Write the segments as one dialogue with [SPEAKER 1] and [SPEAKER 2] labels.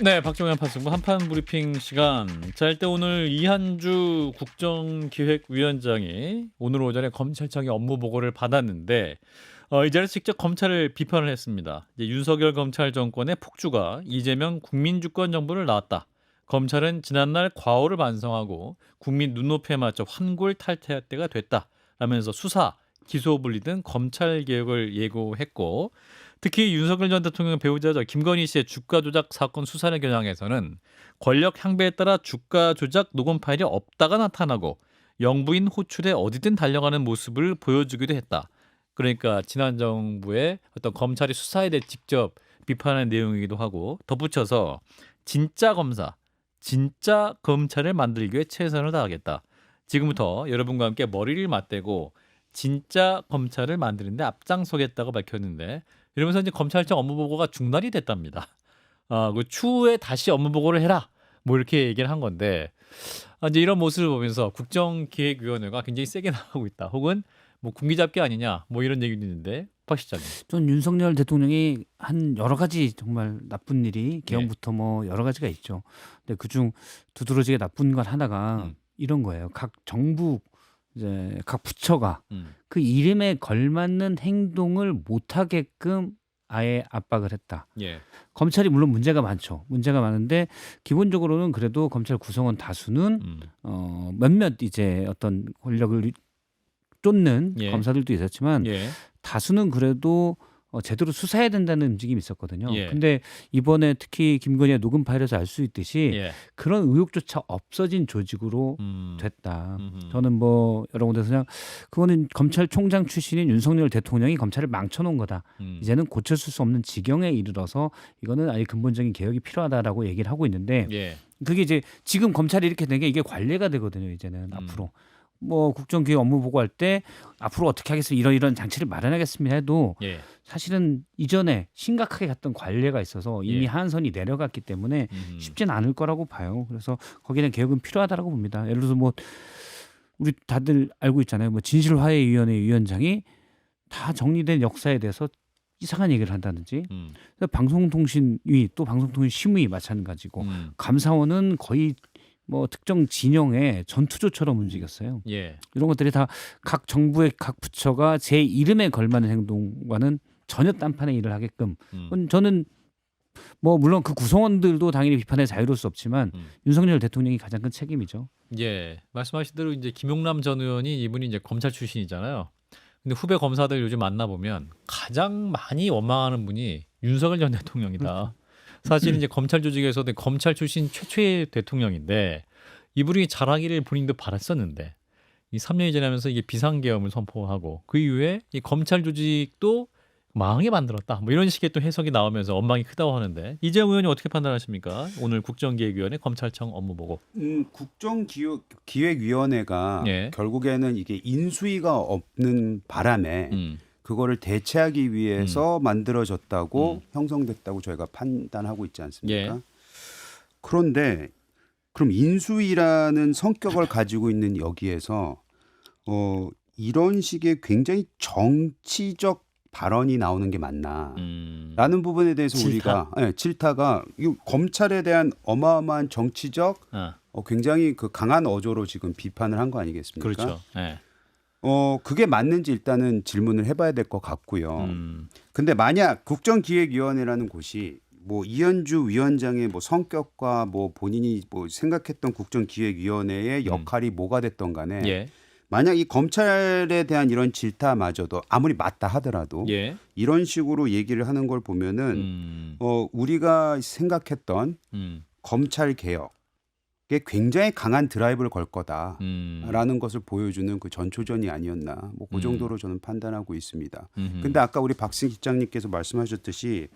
[SPEAKER 1] 네, 박정현 판승부 한판 브리핑 시간. 자, 일단 오늘 이한주 국정기획위원장이 오늘 오전에 검찰청의 업무 보고를 받았는데 이 자리에서 직접 검찰을 비판을 했습니다. 이제 윤석열 검찰 정권의 폭주가 이재명 국민주권 정부를 낳았다. 검찰은 지난날 과오를 반성하고 국민 눈높이에 맞춰 환골탈태할 때가 됐다. 라면서 수사, 기소 분리 등 검찰 개혁을 예고했고 특히 윤석열 전 대통령 배우자 김건희 씨의 주가 조작 사건 수사를 겨냥해서는 권력 향배에 따라 주가 조작 녹음 파일이 없다가 나타나고 영부인 호출에 어디든 달려가는 모습을 보여주기도 했다. 그러니까 지난 정부의 어떤 검찰이 수사에 대해 직접 비판하는 내용이기도 하고 덧붙여서 진짜 검사, 진짜 검찰을 만들기 위해 최선을 다하겠다. 지금부터 여러분과 함께 머리를 맞대고 진짜 검찰을 만드는데 앞장서겠다고 밝혔는데 이러면서 이제 검찰청 업무 보고가 중단이 됐답니다. 그 추후에 다시 업무 보고를 해라. 뭐 이렇게 얘기를 한 건데 이제 이런 모습을 보면서 국정기획위원회가 굉장히 세게 나가고 있다. 혹은 뭐 군기잡기 아니냐. 뭐 이런 얘기도 있는데 박 실장님.
[SPEAKER 2] 전 윤석열 대통령이 한 여러 가지 정말 나쁜 일이
[SPEAKER 1] 예.
[SPEAKER 2] 개헌부터 뭐 여러 가지가 있죠. 근데 그중 두드러지게 나쁜 것 하나가 이런 거예요. 각 정부 이제 각 부처가 그 이름에 걸맞는 행동을 못하게끔 아예 압박을 했다.
[SPEAKER 1] 예.
[SPEAKER 2] 검찰이 물론 문제가 많죠. 문제가 많은데 기본적으로는 그래도 검찰 구성원 다수는 몇몇 이제 어떤 권력을 쫓는
[SPEAKER 1] 예.
[SPEAKER 2] 검사들도 있었지만
[SPEAKER 1] 예.
[SPEAKER 2] 다수는 그래도 제대로 수사해야 된다는 움직임이 있었거든요.
[SPEAKER 1] 예.
[SPEAKER 2] 근데 이번에 특히 김건희의 녹음 파일에서 알 수 있듯이
[SPEAKER 1] 예.
[SPEAKER 2] 그런 의혹조차 없어진 조직으로 됐다.
[SPEAKER 1] 음흠.
[SPEAKER 2] 저는 뭐 여러 군데서 그냥 그거는 검찰총장 출신인 윤석열 대통령이 검찰을 망쳐놓은 거다. 이제는 고쳐줄 수 없는 지경에 이르러서 이거는 아예 근본적인 개혁이 필요하다라고 얘기를 하고 있는데
[SPEAKER 1] 예.
[SPEAKER 2] 그게 이제 지금 검찰이 이렇게 된 게 이게 관례가 되거든요. 이제는 앞으로. 뭐 국정기획 업무 보고할 때 앞으로 어떻게 하겠습니다. 이런 장치를 마련하겠습니다 해도
[SPEAKER 1] 예.
[SPEAKER 2] 사실은 이전에 심각하게 갔던 관례가 있어서 이미
[SPEAKER 1] 예.
[SPEAKER 2] 한선이 내려갔기 때문에 쉽지는 않을 거라고 봐요. 그래서 거기는 개혁은 필요하다라고 봅니다. 예를 들어서 뭐 우리 다들 알고 있잖아요. 뭐 진실화해위원회 위원장이 다 정리된 역사에 대해서 이상한 얘기를 한다든지 방송통신위 또 방송통신심의 마찬가지고 감사원은 거의 뭐 특정 진영의 전투조처럼 움직였어요.
[SPEAKER 1] 예.
[SPEAKER 2] 이런 것들이 다 각 정부의 각 부처가 제 이름에 걸맞는 행동과는 전혀 딴판의 일을 하게끔 저는 뭐 물론 그 구성원들도 당연히 비판의 자유로울 수 없지만 윤석열 대통령이 가장 큰 책임이죠.
[SPEAKER 1] 예. 말씀하신 대로 이제 김용남 전 의원이 이분이 이제 검찰 출신이잖아요. 근데 후배 검사들 요즘 만나보면 가장 많이 원망하는 분이 윤석열 전 대통령이다. 사실 이제 검찰 조직에서도 검찰 출신 최초의 대통령인데 이분이 잘하기를 본인도 바랐었는데 이 3년이 지나면서 이게 비상계엄을 선포하고 그 이후에 이 검찰 조직도 망하게 만들었다. 뭐 이런 식의 또 해석이 나오면서 원망이 크다고 하는데 이재용 의원이 어떻게 판단하십니까? 오늘 국정기획위원회 검찰청 업무 보고.
[SPEAKER 3] 국정기획위원회가
[SPEAKER 1] 예.
[SPEAKER 3] 결국에는 이게 인수위가 없는 바람에 그거를 대체하기 위해서 만들어졌다고 형성됐다고 저희가 판단하고 있지 않습니까?
[SPEAKER 1] 예.
[SPEAKER 3] 그런데 그럼 인수위라는 성격을 가지고 있는 여기에서 이런 식의 굉장히 정치적 발언이 나오는 게 맞나라는 부분에 대해서
[SPEAKER 1] 질타?
[SPEAKER 3] 우리가 질타가 이 검찰에 대한 어마어마한 정치적 굉장히 그 강한 어조로 지금 비판을 한 거 아니겠습니까?
[SPEAKER 1] 그렇죠. 예.
[SPEAKER 3] 그게 맞는지 일단은 질문을 해봐야 될 것 같고요. 근데 만약 국정기획위원회라는 곳이 뭐 이현주 위원장의 뭐 성격과 뭐 본인이 뭐 생각했던 국정기획위원회의 역할이 뭐가 됐던 간에
[SPEAKER 1] 예.
[SPEAKER 3] 만약 이 검찰에 대한 이런 질타마저도 아무리 맞다 하더라도
[SPEAKER 1] 예.
[SPEAKER 3] 이런 식으로 얘기를 하는 걸 보면은 우리가 생각했던 검찰 개혁에 굉장히 강한 드라이브를 걸 거다라는 것을 보여주는 그 전초전이 아니었나 뭐 그 정도로 저는 판단하고 있습니다. 근데 아까 우리 박승 실장님께서 말씀하셨듯이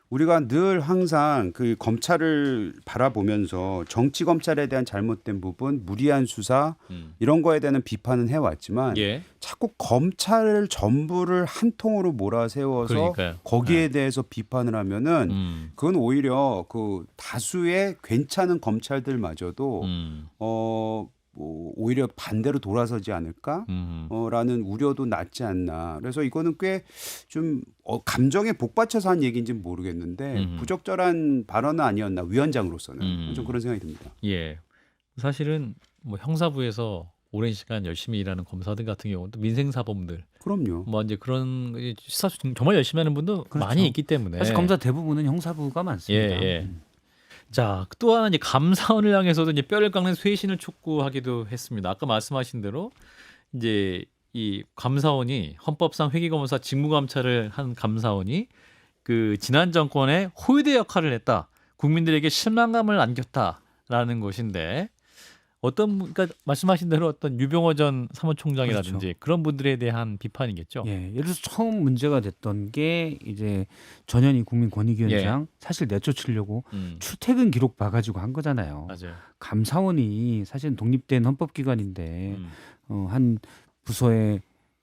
[SPEAKER 3] 우리가 늘 항상 그 검찰을 바라보면서 정치 검찰에 대한 잘못된 부분, 무리한 수사 이런 거에 대한 비판은 해왔지만
[SPEAKER 1] 예.
[SPEAKER 3] 자꾸 검찰 전부를 한 통으로 몰아세워서
[SPEAKER 1] 그러니까요.
[SPEAKER 3] 거기에 대해서 비판을 하면은 그건 오히려 그 다수의 괜찮은 검찰들마저도 뭐 오히려 반대로 돌아서지 않을까? 라는 우려도 낮지 않나. 그래서 이거는 꽤 좀 감정에 복받쳐서 한 얘기인지는 모르겠는데 부적절한 발언은 아니었나 위원장으로서는 좀 그런 생각이 듭니다.
[SPEAKER 1] 예. 사실은 뭐 형사부에서 오랜 시간 열심히 일하는 검사들 같은 경우도 민생사범들
[SPEAKER 3] 그럼요.
[SPEAKER 1] 뭐 이제 그런 수사 정말 열심히 하는 분도
[SPEAKER 2] 그렇죠.
[SPEAKER 1] 많이 있기 때문에
[SPEAKER 2] 사실 검사 대부분은 형사부가 많습니다.
[SPEAKER 1] 예, 예. 자, 또 하나 이제 감사원을 향해서도 이제 뼈를 깎는 쇄신을 촉구하기도 했습니다. 아까 말씀하신 대로 이제 이 감사원이 헌법상 회계검사 직무감찰을 한 감사원이 그 지난 정권의 호위대 역할을 했다. 국민들에게 실망감을 안겼다라는 것인데 그러니까 말씀하신 대로 어떤 유병호 전 사무총장이라든지
[SPEAKER 2] 그렇죠.
[SPEAKER 1] 그런 분들에 대한 비판이겠죠.
[SPEAKER 2] 예, 예를 들어서 처음 문제가 됐던 게 이제 전현희 국민권익위원장 사실 내쫓으려고 출퇴근 기록 봐가지고 한 거잖아요.
[SPEAKER 1] 맞아요.
[SPEAKER 2] 감사원이 사실 독립된 헌법기관인데 한 부서의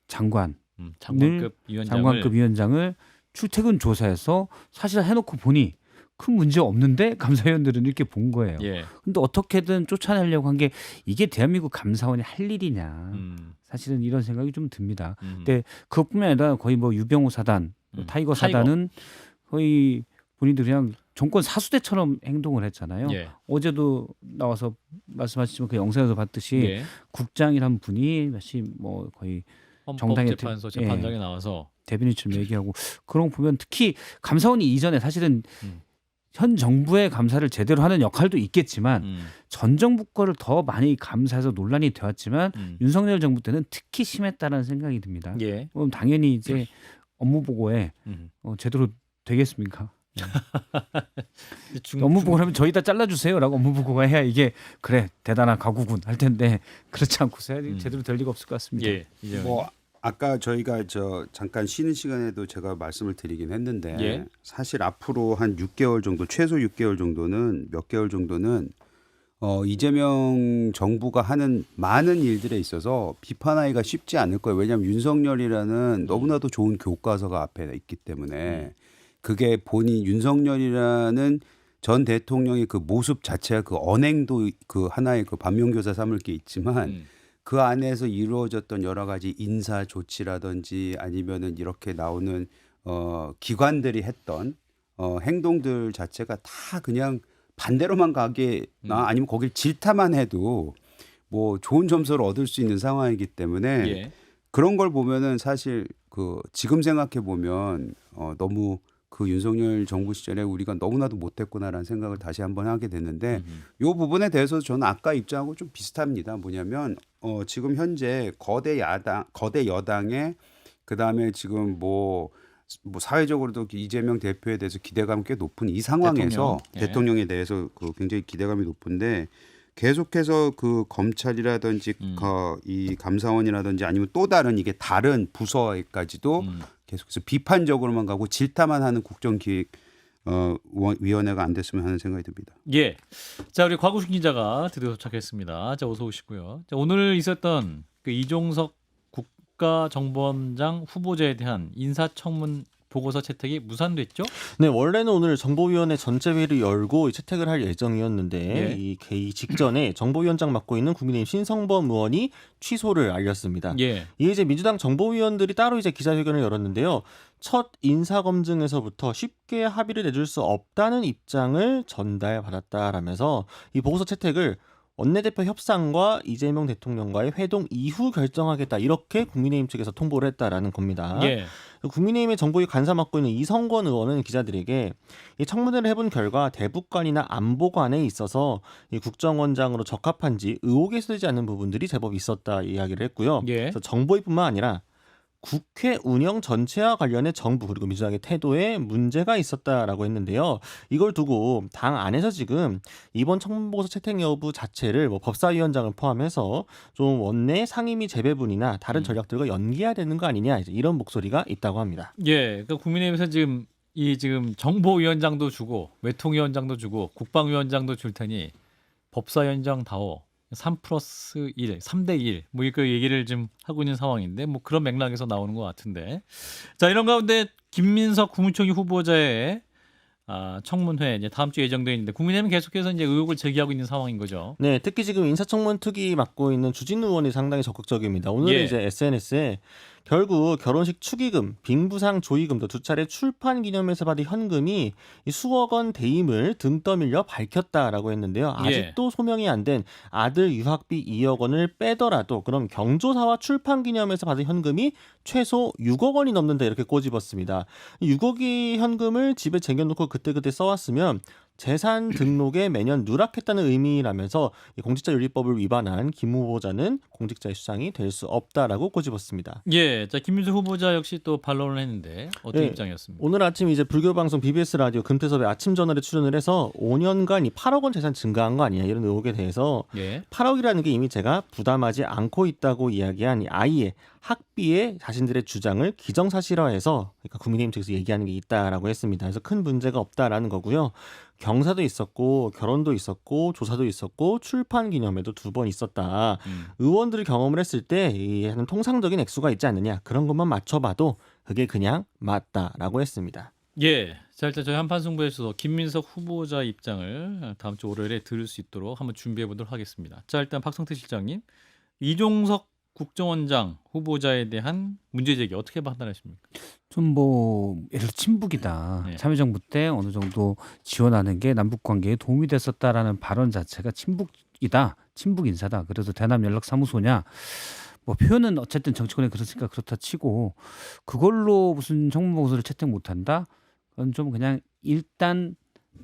[SPEAKER 2] 장관, 장관급 위원장을 출퇴근 조사해서 사실 해놓고 보니 큰 문제 없는데 감사위원들은 이렇게 본 거예요.
[SPEAKER 1] 예.
[SPEAKER 2] 근데 어떻게든 쫓아내려고 한 게 이게 대한민국 감사원이 할 일이냐. 사실은 이런 생각이 좀 듭니다. 근데 그것뿐만 아니라 거의 뭐 유병호 사단, 타이거 사단은 거의 본인들이 그냥 정권 사수대처럼 행동을 했잖아요.
[SPEAKER 1] 예.
[SPEAKER 2] 어제도 나와서 말씀하시지만 그 영상에서 봤듯이
[SPEAKER 1] 예.
[SPEAKER 2] 국장이란 분이 마치 뭐 거의 정당의
[SPEAKER 1] 헌법재판소 재판장에 나와서
[SPEAKER 2] 대변인처럼 얘기하고 그런 거 보면 특히 감사원이 이전에 사실은 현 정부의 감사를 제대로 하는 역할도 있겠지만 전 정부 거를 더 많이 감사해서 논란이 되었지만 윤석열 정부 때는 특히 심했다는 생각이 듭니다.
[SPEAKER 1] 예.
[SPEAKER 2] 그럼 당연히 이제 업무 보고에 제대로 되겠습니까? 업무 보고를 하면 저희 다 잘라주세요라고 업무 보고가 해야 이게 그래 대단한 가구군 할 텐데 그렇지 않고서 제대로 될 리가 없을 것 같습니다.
[SPEAKER 1] 예.
[SPEAKER 3] 뭐 아까 저희가 잠깐 쉬는 시간에도 제가 말씀을 드리긴 했는데
[SPEAKER 1] 예.
[SPEAKER 3] 사실 앞으로 한 6개월 정도 최소 6개월 정도는 몇 개월 정도는 이재명 정부가 하는 많은 일들에 있어서 비판하기가 쉽지 않을 거예요. 왜냐하면 윤석열이라는 너무나도 좋은 교과서가 앞에 있기 때문에 그게 본인 윤석열이라는 전 대통령의 그 모습 자체가 그 언행도 그 하나의 그 반면교사 삼을 게 있지만 그 안에서 이루어졌던 여러 가지 인사 조치라든지 아니면은 이렇게 나오는 기관들이 했던 행동들 자체가 다 그냥 반대로만 가게나 아니면 거길 질타만 해도 뭐 좋은 점수를 얻을 수 있는 상황이기 때문에
[SPEAKER 1] 예.
[SPEAKER 3] 그런 걸 보면은 사실 그 지금 생각해 보면 너무 그 윤석열 정부 시절에 우리가 너무나도 못했구나라는 생각을 다시 한번 하게 됐는데 이 부분에 대해서 저는 아까 입장하고 좀 비슷합니다. 뭐냐면 지금 현재 거대 여당의 그다음에 지금 뭐 사회적으로도 이재명 대표에 대해서 기대감이 꽤 높은 이 상황에서 대통령에 대해서 그 굉장히 기대감이 높은데 계속해서 그 검찰이라든지 이 감사원이라든지 아니면 또 다른 이게 다른 부서에까지도 계속해서 비판적으로만 가고 질타만 하는 국정기획위원회가 안 됐으면 하는 생각이 듭니다.
[SPEAKER 1] 예. 자, 우리 곽우신 기자가 드디어 도착했습니다. 자, 어서 오시고요. 자, 오늘 있었던 그 이종석 국가정보원장 후보자에 대한 인사청문 보고서 채택이 무산됐죠?
[SPEAKER 4] 네, 원래는 오늘 정보위원회 전체 회의를 열고 채택을 할 예정이었는데 이 회의 직전에 정보위원장 맡고 있는 국민의힘 신성범 의원이 취소를 알렸습니다.
[SPEAKER 1] 예.
[SPEAKER 4] 이에 이제 민주당 정보위원들이 따로 이제 기자회견을 열었는데요. 첫 인사검증에서부터 쉽게 합의를 내줄 수 없다는 입장을 전달받았다라면서 이 보고서 채택을 원내대표 협상과 이재명 대통령과의 회동 이후 결정하겠다 이렇게 국민의힘 측에서 통보를 했다라는 겁니다.
[SPEAKER 1] 예.
[SPEAKER 4] 국민의힘의 정보위 간사 맡고 있는 이성권 의원은 기자들에게 이 청문회를 해본 결과 대북관이나 안보관에 있어서 이 국정원장으로 적합한지 의혹에 쓰지 않는 부분들이 제법 있었다 이야기를 했고요.
[SPEAKER 1] 예.
[SPEAKER 4] 그래서 정보위뿐만 아니라 국회 운영 전체와 관련해 정부 그리고 민주당의 태도에 문제가 있었다라고 했는데요. 이걸 두고 당 안에서 지금 이번 청문보고서 채택 여부 자체를 뭐 법사위원장을 포함해서 좀 원내 상임위 재배분이나 다른 전략들과 연기해야 되는 거 아니냐 이제 이런 목소리가 있다고 합니다.
[SPEAKER 1] 예. 그 국민의힘에서 지금 정보위원장도 주고 외통위원장도 주고 국방위원장도 줄 테니 법사위원장다워 3+1, 3대1 뭐 그 얘기를 좀 하고 있는 상황인데 뭐 그런 맥락에서 나오는 것 같은데 자 이런 가운데 김민석 국무총리 후보자의 청문회 이제 다음 주에 예정돼 있는데 국민의힘은 계속해서 이제 의혹을 제기하고 있는 상황인 거죠.
[SPEAKER 4] 네, 특히 지금 인사청문 특위 맡고 있는 주진우 의원이 상당히 적극적입니다. 오늘
[SPEAKER 1] 예.
[SPEAKER 4] 이제 SNS에 결국 결혼식 축의금, 빙부상 조의금도 두 차례 출판 기념에서 받은 현금이 이 수억 원 대임을 등 떠밀려 밝혔다라고 했는데요. 아직도 소명이 안 된 아들 유학비 2억 원을 빼더라도 그럼 경조사와 출판 기념에서 받은 현금이 최소 6억 원이 넘는다 이렇게 꼬집었습니다. 6억의 현금을 집에 쟁여놓고 그때그때 써왔으면 재산 등록에 매년 누락했다는 의미라면서 이 공직자윤리법을 위반한 김 후보자는 공직자의 수장이 될 수 없다라고 꼬집었습니다.
[SPEAKER 1] 예, 자 김민수 후보자 역시 또 반론을 했는데 어떤
[SPEAKER 4] 네,
[SPEAKER 1] 입장이었습니까?
[SPEAKER 4] 오늘 아침 이제 불교 방송 BBS 라디오 금태섭의 아침 저널에 출연을 해서 5년간 이 8억 원 재산 증가한 거 아니냐 이런 의혹에 대해서
[SPEAKER 1] 예,
[SPEAKER 4] 8억이라는 게 이미 제가 부담하지 않고 있다고 이야기한 이 아이의 학비에 자신들의 주장을 기정사실화해서 그러니까 국민의힘 측에서 얘기하는 게 있다라고 했습니다. 그래서 큰 문제가 없다라는 거고요. 경사도 있었고 결혼도 있었고 조사도 있었고 출판 기념회도 2번 있었다. 의원들이 경험을 했을 때 이 하는 통상적인 액수가 있지 않느냐 그런 것만 맞춰봐도 그게 그냥 맞다라고 했습니다.
[SPEAKER 1] 예. 자 일단 저희 한판 승부에서 김민석 후보자 입장을 다음 주 월요일에 들을 수 있도록 한번 준비해 보도록 하겠습니다. 자 일단 박성태 실장님, 이종석 국정원장 후보자에 대한 문제 제기 어떻게 판단하십니까?
[SPEAKER 2] 좀 뭐 예를 들어 친북이다.
[SPEAKER 1] 네.
[SPEAKER 2] 참여정부 때 어느 정도 지원하는 게 남북 관계에 도움이 됐었다라는 발언 자체가 친북이다. 친북 인사다. 그래서 대남 연락사무소냐. 뭐 표현은 어쨌든 정치권에 그렇으니까 그렇다 치고 그걸로 무슨 청문보고서를 채택 못한다. 그건 좀 그냥 일단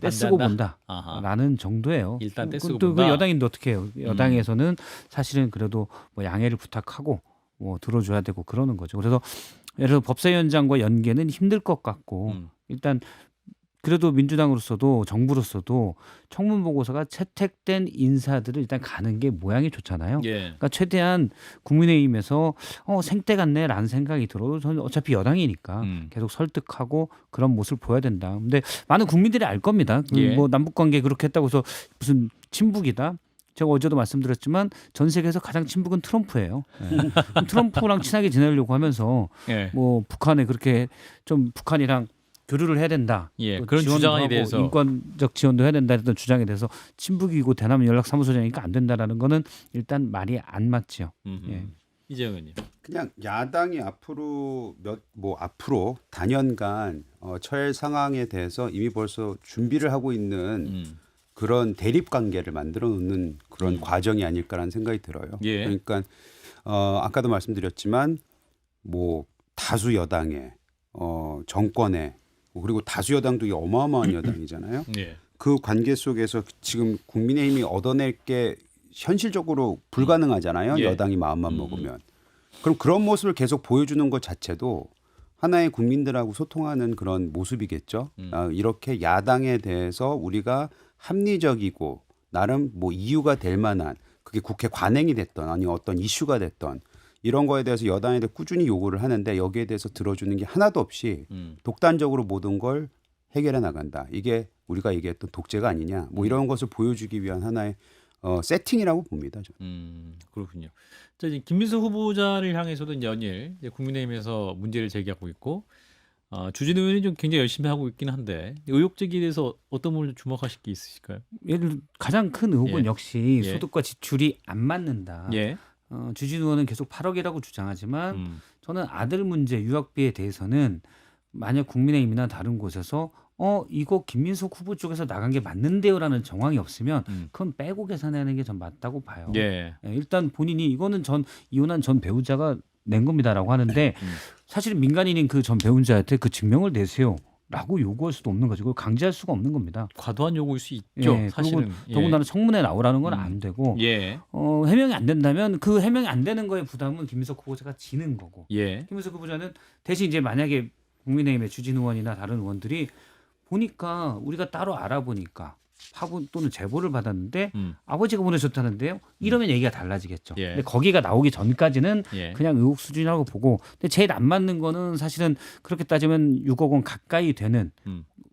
[SPEAKER 2] 떼쓰고
[SPEAKER 1] 반대한다? 아하.
[SPEAKER 2] 본다라는 정도예요.
[SPEAKER 1] 일단 떼쓰고
[SPEAKER 2] 또
[SPEAKER 1] 본다?
[SPEAKER 2] 그 여당인데 어떻게 해요? 여당에서는 사실은 그래도 뭐 양해를 부탁하고 뭐 들어줘야 되고 그러는 거죠. 그래서 예를 들어 법사위원장과 연계는 힘들 것 같고 일단 그래도 민주당으로서도 정부로서도 청문 보고서가 채택된 인사들을 일단 가는 게 모양이 좋잖아요.
[SPEAKER 1] 예.
[SPEAKER 2] 그러니까 최대한 국민의힘에서 생때 같네라는 생각이 들어도 저는 어차피 여당이니까 계속 설득하고 그런 모습을 보여야 된다. 근데 많은 국민들이 알 겁니다.
[SPEAKER 1] 예.
[SPEAKER 2] 뭐 남북 관계 그렇게 했다고 해서 무슨 친북이다. 제가 어제도 말씀드렸지만 전 세계에서 가장 친북은 트럼프예요. 예. 트럼프랑 친하게 지내려고 하면서
[SPEAKER 1] 예.
[SPEAKER 2] 뭐 북한에 그렇게 좀 북한이랑 교류를 해야 된다.
[SPEAKER 1] 예,
[SPEAKER 2] 또
[SPEAKER 1] 그런
[SPEAKER 2] 지원도
[SPEAKER 1] 주장에
[SPEAKER 2] 하고
[SPEAKER 1] 대해서
[SPEAKER 2] 인권적 지원도 해야 된다 했던 주장에 대해서 친북이고 대남 연락사무소장이니까 안 된다라는 거는 일단 말이 안 맞죠. 예.
[SPEAKER 1] 이재영 의원님.
[SPEAKER 3] 그냥 야당이 앞으로 앞으로 단연간 처할 상황에 대해서 이미 벌써 준비를 하고 있는 그런 대립 관계를 만들어 놓는 그런 과정이 아닐까라는 생각이 들어요.
[SPEAKER 1] 예.
[SPEAKER 3] 그러니까 아까도 말씀드렸지만 뭐 다수 여당의 정권에 그리고 다수 여당도 이게 어마어마한 여당이잖아요.
[SPEAKER 1] 예.
[SPEAKER 3] 그 관계 속에서 지금 국민의힘이 얻어낼 게 현실적으로 불가능하잖아요.
[SPEAKER 1] 예.
[SPEAKER 3] 여당이 마음만 먹으면. 그럼 그런 모습을 계속 보여주는 것 자체도 하나의 국민들하고 소통하는 그런 모습이겠죠. 이렇게 야당에 대해서 우리가 합리적이고 나름 뭐 이유가 될 만한 그게 국회 관행이 됐던 아니 어떤 이슈가 됐던 이런 거에 대해서 여당에 대해 꾸준히 요구를 하는데 여기에 대해서 들어주는 게 하나도 없이 독단적으로 모든 걸 해결해 나간다. 이게 우리가 얘기했던 독재가 아니냐. 뭐 이런 것을 보여주기 위한 하나의 세팅이라고 봅니다. 저는.
[SPEAKER 1] 그렇군요. 자, 이제 김민수 후보자를 향해서도 이제 연일 이제 국민의힘에서 문제를 제기하고 있고 주진우 의원이 좀 굉장히 열심히 하고 있긴 한데 의혹 제기에 대해서 어떤 부분을 주목하실 게 있으실까요?
[SPEAKER 2] 예를 들어 가장 큰 의혹은
[SPEAKER 1] 예.
[SPEAKER 2] 역시
[SPEAKER 1] 예.
[SPEAKER 2] 소득과 지출이 안 맞는다.
[SPEAKER 1] 예.
[SPEAKER 2] 주진우 의원은 계속 8억이라고 주장하지만 저는 아들 문제 유학비에 대해서는 만약 국민의힘이나 다른 곳에서 이거 김민석 후보 쪽에서 나간 게 맞는데요라는 정황이 없으면 그건 빼고 계산하는 게 전 맞다고 봐요.
[SPEAKER 1] 예.
[SPEAKER 2] 일단 본인이 이거는 전 이혼한 전 배우자가 낸 겁니다라고 하는데 사실 민간인인 그 전 배우자한테 그 증명을 내세요라고 요구할 수도 없는 거죠. 그걸 강제할 수가 없는 겁니다.
[SPEAKER 1] 과도한 요구일 수 있죠.
[SPEAKER 2] 예,
[SPEAKER 1] 사실은.
[SPEAKER 2] 그리고 더군다나 청문회 나오라는 건 안 되고
[SPEAKER 1] 예.
[SPEAKER 2] 해명이 안 된다면 그 해명이 안 되는 거에 부담은 김민석 후보자가 지는 거고
[SPEAKER 1] 예.
[SPEAKER 2] 김민석 후보자는 대신 이제 만약에 국민의힘의 주진우 의원이나 다른 의원들이 보니까 우리가 따로 알아보니까 파고 또는 제보를 받았는데 아버지가 보내줬다는데요. 이러면 얘기가 달라지겠죠.
[SPEAKER 1] 예.
[SPEAKER 2] 근데 거기가 나오기 전까지는
[SPEAKER 1] 예.
[SPEAKER 2] 그냥 의혹 수준이라고 보고 근데 제일 안 맞는 거는 사실은 그렇게 따지면 6억 원 가까이 되는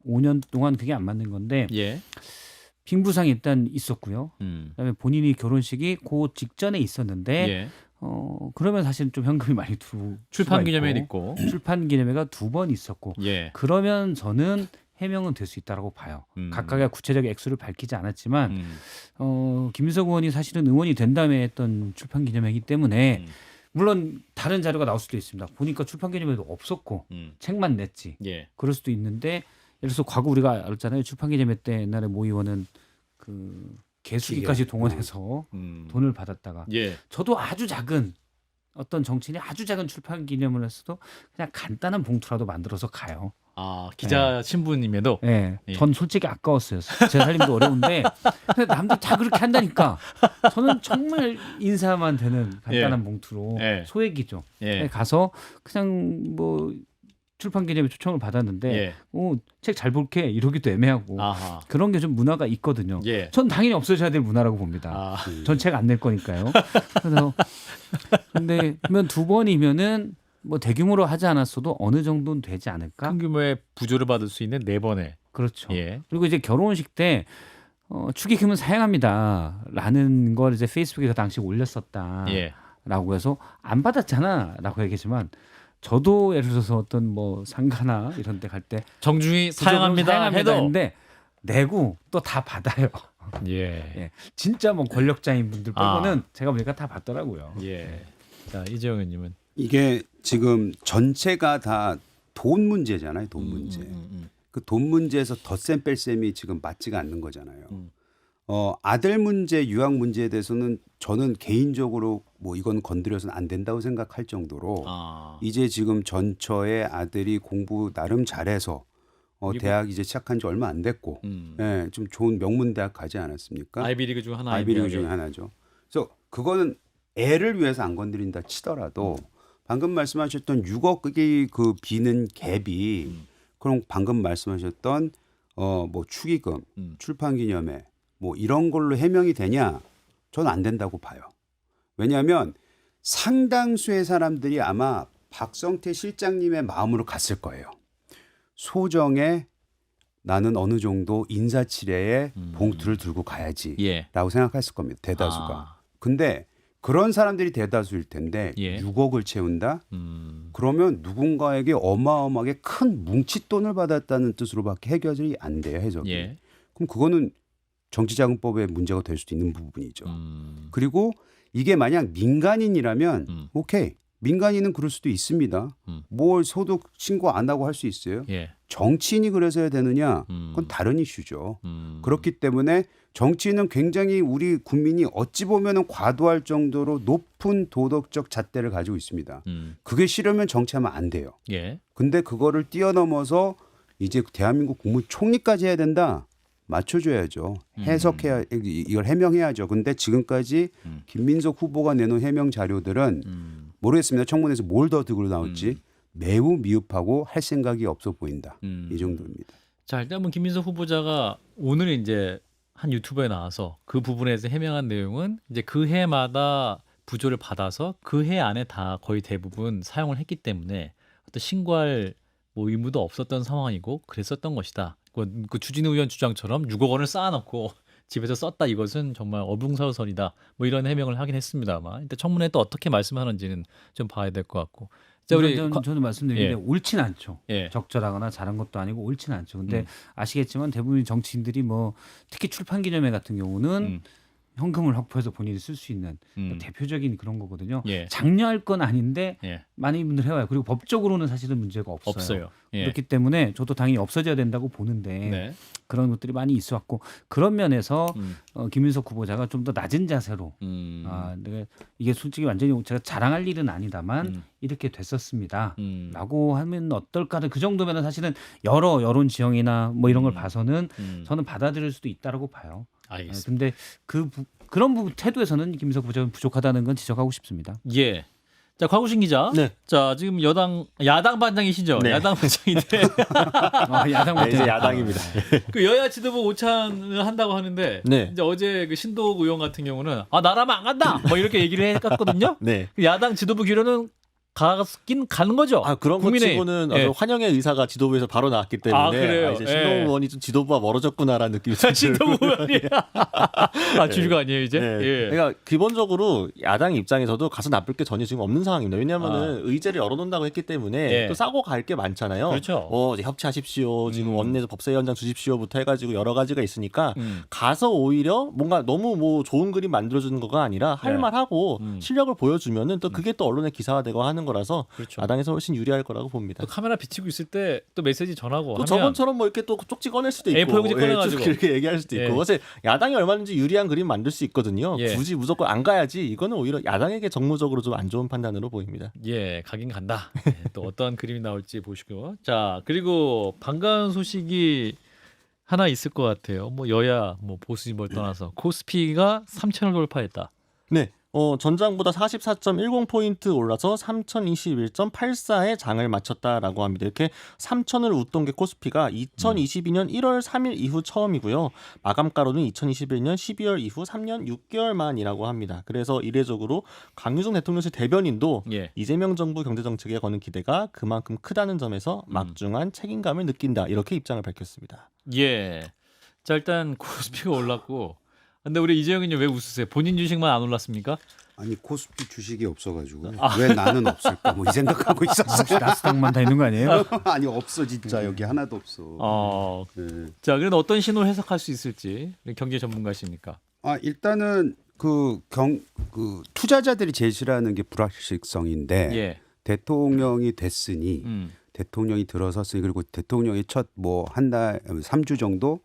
[SPEAKER 2] 5년 동안 그게 안 맞는 건데
[SPEAKER 1] 예.
[SPEAKER 2] 빙부상이 일단 있었고요. 그다음에 본인이 결혼식이 그 직전에 있었는데
[SPEAKER 1] 예.
[SPEAKER 2] 그러면 사실 좀 현금이 많이 들어올
[SPEAKER 1] 출판
[SPEAKER 2] 수가
[SPEAKER 1] 기념회도
[SPEAKER 2] 있고
[SPEAKER 1] 있고.
[SPEAKER 2] 출판 기념회가 2번 있었고
[SPEAKER 1] 예.
[SPEAKER 2] 그러면 저는 해명은 될 수 있다라고 봐요. 각각의 구체적인 액수를 밝히지 않았지만 김민석 의원이 사실은 의원이 된 다음에 했던 출판 기념회이기 때문에 물론 다른 자료가 나올 수도 있습니다. 보니까 출판 기념회도 없었고 책만 냈지.
[SPEAKER 1] 예.
[SPEAKER 2] 그럴 수도 있는데 예를 들어서 과거 우리가 알았잖아요. 출판 기념회 때 옛날에 모 의원은 그 개수기까지 동원해서 돈을 받았다가
[SPEAKER 1] 예.
[SPEAKER 2] 저도 아주 작은 어떤 정치인이 아주 작은 출판 기념을 했어도 그냥 간단한 봉투라도 만들어서 가요.
[SPEAKER 1] 아, 기자 신부님에도
[SPEAKER 2] 예.
[SPEAKER 1] 예.
[SPEAKER 2] 전 솔직히 아까웠어요. 제 살림도 어려운데 근데 남들 다 그렇게 한다니까 저는 정말 인사만 되는 간단한 봉투로
[SPEAKER 1] 예.
[SPEAKER 2] 소액이죠.
[SPEAKER 1] 예.
[SPEAKER 2] 가서 그냥 뭐 출판 기념회 초청을 받았는데
[SPEAKER 1] 예.
[SPEAKER 2] 책 잘 볼게 이러기도 애매하고
[SPEAKER 1] 아하.
[SPEAKER 2] 그런 게 좀 문화가 있거든요.
[SPEAKER 1] 예.
[SPEAKER 2] 전 당연히 없어져야 될 문화라고 봅니다.
[SPEAKER 1] 아.
[SPEAKER 2] 전 책 안 낼 거니까요. 그래서 근데 그러면 두 번이면은 뭐 대규모로 하지 않았어도 어느 정도는 되지 않을까?
[SPEAKER 1] 큰 규모의 부조를 받을 수 있는 4번에.
[SPEAKER 2] 그렇죠.
[SPEAKER 1] 예.
[SPEAKER 2] 그리고 이제 결혼식 때 축의금은 사양합니다라는 걸 이제 페이스북에 그 당시 올렸었다라고
[SPEAKER 1] 예.
[SPEAKER 2] 해서 안 받았잖아라고 얘기했지만 저도 예를 들어서 어떤 뭐 상가나 이런 데 갈 때
[SPEAKER 1] 정중히 사양합니다 해도
[SPEAKER 2] 했는데 내고 또 다 받아요.
[SPEAKER 1] 예.
[SPEAKER 2] 예. 진짜 뭐 권력자인 분들
[SPEAKER 1] 아.
[SPEAKER 2] 빼고는 제가 보니까 다 받더라고요.
[SPEAKER 1] 예. 자, 이재용 의원님은
[SPEAKER 3] 이게 지금 전체가 다 돈 문제잖아요. 돈 문제. 그 돈 문제에서 덧셈 뺄셈이 지금 맞지가 않는 거잖아요. 아들 문제, 유학 문제에 대해서는 저는 개인적으로 뭐 이건 건드려서는 안 된다고 생각할 정도로 이제 지금 전처의 아들이 공부 나름 잘해서 대학 이제 시작한 지 얼마 안 됐고 예, 좀 좋은 명문 대학 가지 않았습니까?
[SPEAKER 1] 아이비리그 중 하나.
[SPEAKER 3] 아이비리그 중에 하나죠. 그래서 그거는 애를 위해서 안 건드린다 치더라도 방금 말씀하셨던 6억이 그 비는 갭이 그럼 방금 말씀하셨던 뭐 축의금, 출판기념회 뭐 이런 걸로 해명이 되냐? 저는 안 된다고 봐요. 왜냐하면 상당수의 사람들이 아마 박성태 실장님의 마음으로 갔을 거예요. 소정에 나는 어느 정도 인사치레에 봉투를 들고 가야지라고
[SPEAKER 1] 예.
[SPEAKER 3] 생각했을 겁니다. 대다수가. 근데 그런 사람들이 대다수일 텐데
[SPEAKER 1] 예.
[SPEAKER 3] 6억을 채운다? 그러면 누군가에게 어마어마하게 큰 뭉칫돈을 받았다는 뜻으로밖에 해결이 안 돼요. 해석이.
[SPEAKER 1] 예.
[SPEAKER 3] 그럼 그거는 정치자금법에 문제가 될 수도 있는 부분이죠. 그리고 이게 만약 민간인이라면 오케이. 민간인은 그럴 수도 있습니다. 뭘 소득 신고 안 하고 할 수 있어요.
[SPEAKER 1] 예.
[SPEAKER 3] 정치인이 그래서 해야 되느냐? 그건 다른 이슈죠. 그렇기 때문에 정치인은 굉장히 우리 국민이 어찌 보면 과도할 정도로 높은 도덕적 잣대를 가지고 있습니다. 그게 싫으면 정치하면 안 돼요.
[SPEAKER 1] 예.
[SPEAKER 3] 근데 그거를 뛰어넘어서 이제 대한민국 국무총리까지 해야 된다? 맞춰줘야죠. 해석해야 이걸 해명해야죠. 근데 지금까지 김민석 후보가 내놓은 해명 자료들은 모르겠습니다. 청문회에서 뭘 더 들고 나올지 매우 미흡하고 할 생각이 없어 보인다. 이 정도입니다.
[SPEAKER 1] 자, 일단 뭐 김민석 후보자가 오늘 이제 한 유튜브에 나와서 그 부분에서 해명한 내용은 이제 그 해마다 부조를 받아서 그 해 안에 다 거의 대부분 사용을 했기 때문에 어떤 신고할 뭐 의무도 없었던 상황이고 그랬었던 것이다. 그 주진우 의원 주장처럼 6억 원을 쌓아놓고 집에서 썼다 이것은 정말 어불성설이다. 뭐 이런 해명을 하긴 했습니다만 일단 청문회 또 어떻게 말씀하는지는 좀 봐야 될 것 같고. 자, 우리
[SPEAKER 2] 저는 말씀드리는데
[SPEAKER 1] 예.
[SPEAKER 2] 옳진 않죠.
[SPEAKER 1] 예.
[SPEAKER 2] 적절하거나 잘한 것도 아니고 옳진 않죠. 근데 아시겠지만 대부분 정치인들이 뭐 특히 출판 기념회 같은 경우는 현금을 확보해서 본인이 쓸 수 있는 대표적인 그런 거거든요.
[SPEAKER 1] 예.
[SPEAKER 2] 장려할 건 아닌데
[SPEAKER 1] 예. 많은
[SPEAKER 2] 많은 분들 해와요. 그리고 법적으로는 사실은 문제가 없어요.
[SPEAKER 1] 없어요. 예.
[SPEAKER 2] 그렇기 때문에 저도 당연히 없어져야 된다고 보는데
[SPEAKER 1] 네.
[SPEAKER 2] 그런 것들이 많이 있어왔고 그런 면에서 김윤석 후보자가 좀 더 낮은 자세로 내가 이게 솔직히 완전히 제가 자랑할 일은 아니다만 이렇게 됐었습니다. 라고 하면 어떨까는 그 정도면 사실은 여러 여론 지형이나 뭐 이런 걸 봐서는 저는 받아들일 수도 있다라고 봐요.
[SPEAKER 1] 알겠습니다.
[SPEAKER 2] 근데 그런 부분 태도에서는 김민석 후보자는 부족하다는 건 지적하고 싶습니다.
[SPEAKER 1] 예. 자, 곽우신 기자.
[SPEAKER 4] 네.
[SPEAKER 1] 자, 지금 야당 반장이시죠?
[SPEAKER 4] 네.
[SPEAKER 1] 야당 반장인데
[SPEAKER 2] 야당
[SPEAKER 4] 네, 이제 야당입니다.
[SPEAKER 1] 그 여야 지도부 오찬을 한다고 하는데
[SPEAKER 4] 네.
[SPEAKER 1] 이제 어제 그 신도욱 의원 같은 경우는 나라면 안 간다. 뭐 이렇게 얘기를 했거든요.
[SPEAKER 4] 네.
[SPEAKER 1] 그 야당 지도부 기로는 가긴 가는 거죠.
[SPEAKER 4] 그런 것
[SPEAKER 1] 국민의힘.
[SPEAKER 4] 치고는
[SPEAKER 1] 예.
[SPEAKER 4] 아주 환영의 의사가 지도부에서 바로 나왔기 때문에
[SPEAKER 1] 그래요?
[SPEAKER 4] 이제
[SPEAKER 1] 예.
[SPEAKER 4] 신동훈 의원이 좀 지도부와 멀어졌구나라는 느낌이
[SPEAKER 1] 신동훈 의원이 주류가 아니에요 이제.
[SPEAKER 4] 네.
[SPEAKER 1] 예.
[SPEAKER 4] 그러니까 기본적으로 야당 입장에서도 가서 나쁠 게 전혀 지금 없는 상황입니다. 왜냐하면은 의제를 열어놓는다고 했기 때문에
[SPEAKER 1] 예.
[SPEAKER 4] 또 싸고 갈 게 많잖아요.
[SPEAKER 1] 그렇죠.
[SPEAKER 4] 이제 협치하십시오. 지금 원내에서 법사위원장 주십시오부터 해가지고 여러 가지가 있으니까
[SPEAKER 1] 음.
[SPEAKER 4] 가서 오히려 뭔가 너무 뭐 좋은 그림 만들어주는 거가 아니라 할
[SPEAKER 1] 네.
[SPEAKER 4] 말하고 실력을 보여주면은 또 그게 또 언론에 기사화되고 하는 거라서
[SPEAKER 1] 그렇죠.
[SPEAKER 4] 야당에서 훨씬 유리할 거라고 봅니다.
[SPEAKER 1] 또 카메라 비치고 있을 때 또 메시지 전하고
[SPEAKER 4] 또
[SPEAKER 1] 하면
[SPEAKER 4] 저번처럼 뭐 이렇게 또 쪽지 꺼낼 수도 있고,
[SPEAKER 1] A4 용지 꺼내가지고.
[SPEAKER 4] 쭉 이렇게 얘기할 수도 있고,
[SPEAKER 1] 예.
[SPEAKER 4] 그래서 야당이 얼마든지 유리한 그림 만들 수 있거든요.
[SPEAKER 1] 예.
[SPEAKER 4] 굳이 무조건 안 가야지. 이거는 오히려 야당에게 정무적으로 좀 안 좋은 판단으로 보입니다.
[SPEAKER 1] 예, 가긴 간다. 예, 또 어떤 그림이 나올지 보시고. 자, 그리고 반가운 소식이 하나 있을 것 같아요. 뭐 여야, 뭐 보수 뭘 떠나서 코스피가 3,000을 돌파했다.
[SPEAKER 4] 네. 전장보다 44.10포인트 올라서 3021.84에 장을 마쳤다라고 합니다. 이렇게 3,000을 웃돈 게 코스피가 2022년 1월 3일 이후 처음이고요. 마감가로는 2021년 12월 이후 3년 6개월 만이라고 합니다. 그래서 이례적으로 강유정 대통령실 대변인도
[SPEAKER 1] 예.
[SPEAKER 4] 이재명 정부 경제정책에 거는 기대가 그만큼 크다는 점에서 막중한 책임감을 느낀다. 이렇게 입장을 밝혔습니다.
[SPEAKER 1] 예. 자, 일단 코스피가 올랐고. 근데 우리 이재영님 왜 웃으세요? 본인 주식만 안 올랐습니까?
[SPEAKER 3] 아니 코스피 주식이 없어가지고 왜 나는 없을까 뭐 이 생각하고 있었어요.
[SPEAKER 2] 나스닥만 다 있는 거 아니에요?
[SPEAKER 3] 아니 없어 진짜 여기 하나도 없어. 네.
[SPEAKER 1] 자, 그래도 어떤 신호를 해석할 수 있을지 우리 경제 전문가십니까?
[SPEAKER 3] 일단은 그 투자자들이 제일 싫어하는 게 불확실성인데
[SPEAKER 1] 예.
[SPEAKER 3] 대통령이 됐으니 대통령이 들어섰으니 그리고 대통령이 첫 뭐 한 달 3주 정도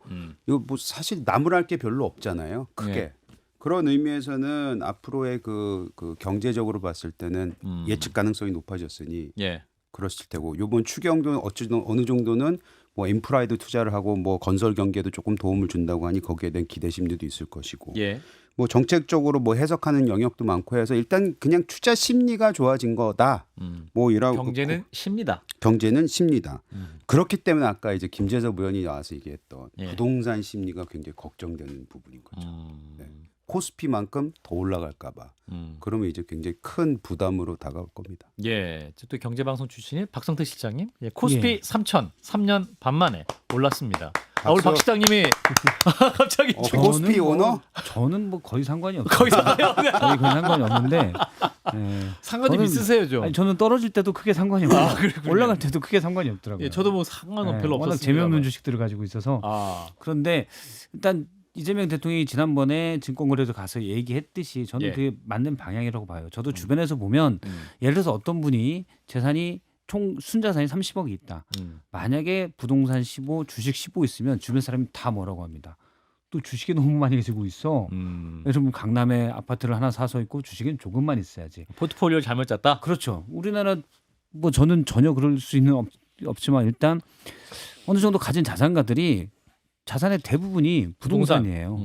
[SPEAKER 3] 이거 뭐 사실 나무랄 게 별로 없잖아요. 크게.
[SPEAKER 1] 예.
[SPEAKER 3] 그런 의미에서는 앞으로의 그 경제적으로 봤을 때는 예측 가능성이 높아졌으니
[SPEAKER 1] 예.
[SPEAKER 3] 그랬을 테고 이번 추경도 어쨌든 어느 정도는 뭐 인프라에도 투자를 하고 뭐 건설 경기에도 조금 도움을 준다고 하니 거기에 대한 기대심들도 있을 것이고
[SPEAKER 1] 예.
[SPEAKER 3] 뭐 정책적으로 뭐 해석하는 영역도 많고 해서 일단 그냥 투자 심리가 좋아진 거다. 뭐 이런
[SPEAKER 1] 경제는 쉽니다.
[SPEAKER 3] 경제는 심리다. 그렇기 때문에 아까 이제 김재섭 의원이 나와서 얘기했던
[SPEAKER 1] 예.
[SPEAKER 3] 부동산 심리가 굉장히 걱정되는 부분인 거죠. 네. 코스피만큼 더 올라갈까봐. 그러면 이제 굉장히 큰 부담으로 다가올 겁니다.
[SPEAKER 1] 예, 또 경제방송 출신인 박성태 실장님, 예, 코스피
[SPEAKER 2] 예.
[SPEAKER 1] 3천 3년 반 만에 올랐습니다.
[SPEAKER 3] 박수.
[SPEAKER 1] 우리 박 실장님이 갑자기
[SPEAKER 3] 코스피 오너?
[SPEAKER 2] 저는 뭐 거의 상관이 없어요.
[SPEAKER 1] 거의 상관이 없네.
[SPEAKER 2] 거의 상관이 없는데. 예.
[SPEAKER 1] 상관이
[SPEAKER 2] 저는-
[SPEAKER 1] 있으세요, 좀.
[SPEAKER 2] 아니, 저는 떨어질 때도 크게 상관이 없고
[SPEAKER 1] 그렇군요.
[SPEAKER 2] 올라갈 때도 크게 상관이 없더라고요.
[SPEAKER 1] 예, 저도 뭐 상관은
[SPEAKER 2] 예,
[SPEAKER 1] 별로
[SPEAKER 2] 워낙
[SPEAKER 1] 없었습니다.
[SPEAKER 2] 재미없는 주식들을 가지고 있어서. 그런데 일단 이재명 대통령이 지난번에 증권거래소 가서 얘기했듯이 저는
[SPEAKER 1] 예.
[SPEAKER 2] 그게 맞는 방향이라고 봐요. 저도 주변에서 보면 예를 들어서 어떤 분이 재산이 총 순자산이 30억이 있다. 만약에 부동산 15, 주식 15 있으면 주변 사람이 다 뭐라고 합니다. 또 주식이 너무 많이 가지고 있어. 여러분 강남에 아파트를 하나 사서 있고 주식은 조금만 있어야지.
[SPEAKER 1] 포트폴리오를 잘못 짰다.
[SPEAKER 2] 그렇죠. 우리나라 뭐 저는 전혀 그럴 수 있는 없지만 일단 어느 정도 가진 자산가들이 자산의 대부분이 부동산이에요.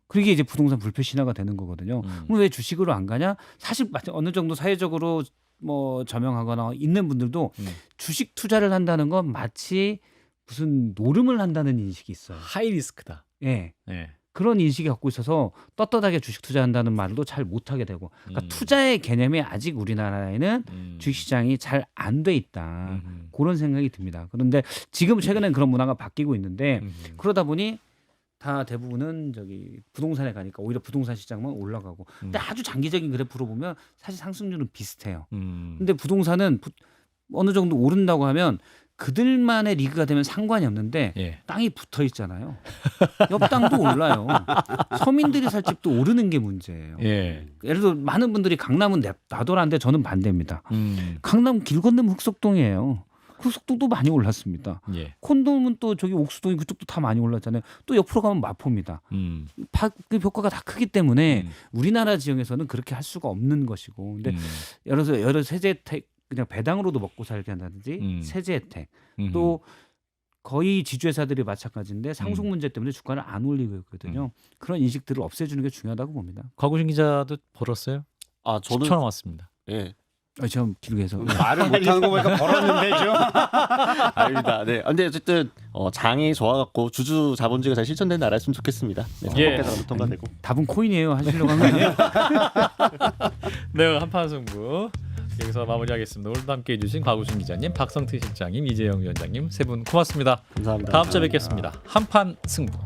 [SPEAKER 2] 그게 이제 부동산 불패 신화가 되는 거거든요. 그럼 왜 주식으로 안 가냐? 사실 어느 정도 사회적으로 뭐 저명하거나 있는 분들도 주식 투자를 한다는 건 마치 무슨 노름을 한다는 인식이 있어요.
[SPEAKER 1] 하이 리스크다.
[SPEAKER 2] 예.
[SPEAKER 1] 예.
[SPEAKER 2] 그런 인식이 갖고 있어서 떳떳하게 주식 투자한다는 말도 잘 못하게 되고 그러니까 투자의 개념이 아직 우리나라에는 주식시장이 잘 안 돼 있다. 그런 생각이 듭니다. 그런데 지금 최근엔 그런 문화가 바뀌고 있는데 그러다 보니 다 대부분은 저기 부동산에 가니까 오히려 부동산 시장만 올라가고 근데 아주 장기적인 그래프로 보면 사실 상승률은 비슷해요. 근데 부동산은 어느 정도 오른다고 하면 그들만의 리그가 되면 상관이 없는데
[SPEAKER 1] 예.
[SPEAKER 2] 땅이 붙어 있잖아요. 옆 땅도 올라요. 서민들이 살 집도 오르는 게 문제예요.
[SPEAKER 1] 예.
[SPEAKER 2] 예를 들어 많은 분들이 강남은 놔둬라는데 저는 반대입니다. 강남 길 건너면 흑석동이에요. 흑석동도 많이 올랐습니다.
[SPEAKER 1] 예.
[SPEAKER 2] 콘돔은 또 저기 옥수동이 그쪽도 다 많이 올랐잖아요. 또 옆으로 가면 마포입니다. 그 효과가 다 크기 때문에 우리나라 지형에서는 그렇게 할 수가 없는 것이고 근데 여러 세제 혜택 그냥 배당으로도 먹고 살게 한다든지 세제 혜택 또 거의 지주회사들이 마찬가지인데 상속 문제 때문에 주가를 안 올리고 있거든요. 그런 인식들을 없애주는 게 중요하다고 봅니다.
[SPEAKER 1] 곽우신 기자도 벌었어요?
[SPEAKER 4] 저는
[SPEAKER 1] 10천 원 왔습니다.
[SPEAKER 4] 예.
[SPEAKER 2] 제가 길게 해서
[SPEAKER 3] 말을 못하는 거 보니까 벌었는데 좀.
[SPEAKER 4] 아닙니다. 네. 근데 어쨌든 장이 좋아갖고 주주 자본주의가 잘 실천된 나라였으면 좋겠습니다. 네,
[SPEAKER 1] 예.
[SPEAKER 4] 선거개혁도 통과되고.
[SPEAKER 2] 답은 코인이에요. 하시려고 한 거 아니에요?
[SPEAKER 1] 네, 한판 승부. 여기서 마무리하겠습니다. 오늘도 함께해 주신 곽우순 기자님, 박성태 실장님, 이재영 위원장님 세 분 고맙습니다.
[SPEAKER 4] 감사합니다.
[SPEAKER 1] 다음 주에 뵙겠습니다. 한판 승부.